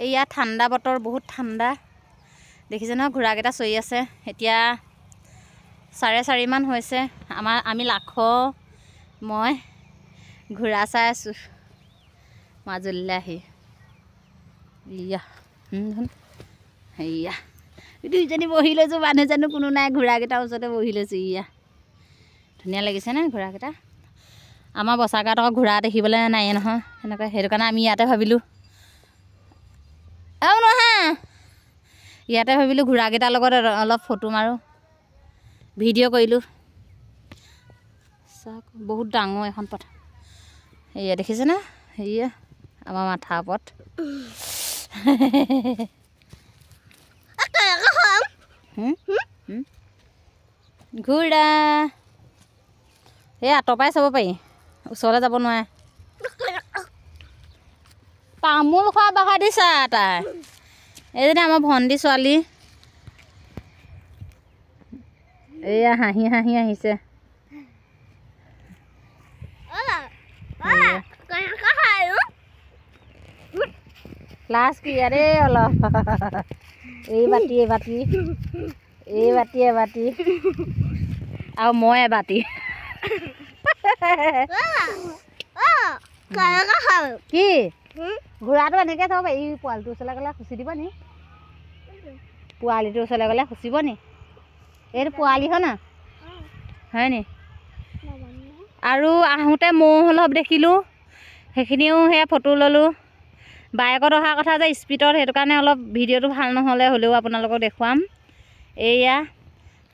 এয়া ঠাণ্ডা বতৰ, বহুত ঠাণ্ডা দেখিছে নহয়। ঘোঁৰাকেইটা চৰি আছে। এতিয়া 4:30 মান হৈছে। আমি লাখ মই ঘোঁৰা চাই আছোঁ মাজুলীলৈ আহি। ইয়া সেয়া দুইজনী বহি লৈছোঁ, মানুহ জানো কোনো নাই, ঘোঁৰাকেইটাৰ ওচৰতে বহি লৈছোঁ। ইয়া ধুনীয়া লাগিছে নে ঘোঁৰাকেইটা। আমাৰ বচাগাত আকৌ ঘোঁৰা দেখিবলৈ নায়ে নহয় সেনেকৈ, সেইটো কাৰণে আমি ইয়াতে ভাবিলোঁ ঘোঁৰাকেইটাৰ লগত অলপ ফটো মাৰোঁ, ভিডিঅ' কৰিলোঁ। চাওক বহুত ডাঙৰ এখন পথাৰ। সেয়া দেখিছেনে, সেয়া আমাৰ মাথাৰ ওপৰত ঘোঁৰা। সেই আঁতৰ পৰাই চাব পাৰি, ওচৰলৈ যাব নোৱাৰে। তামোল খোৱা বাহা দিছা তাই। এইজনী আমাৰ ভণ্টি ছোৱালী। এয়া হাঁহি হাঁহি আহিছে। লাজ কি আৰে অলপ এই বাতি আৰু মই এবাতি। কি ঘোঁৰাটো এনেকৈ চাব এই পোৱালিটোৰ ওচৰলৈ গ'লে খুচি দিব নি? পোৱালিটোৰ ওচৰলৈ গ'লে খুচিব নি? এইটো পোৱালি হয় না, হয় নি? আৰু আহোঁতে ম'হ অলপ দেখিলোঁ, সেইখিনিও সেয়া ফটো ল'লোঁ। বাইকত অহা কথা যে স্পীডত, সেইটো কাৰণে অলপ ভিডিঅ'টো ভাল নহ'লে, হ'লেও আপোনালোকক দেখুৱাম। এইয়া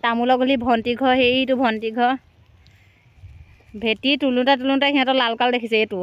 তামোলৰ গলি ভণ্টি ঘৰ, সেইটো ভণ্টি ঘৰ। ভেটি তোলোতে সিহঁতৰ লাল কাল দেখিছে এইটো।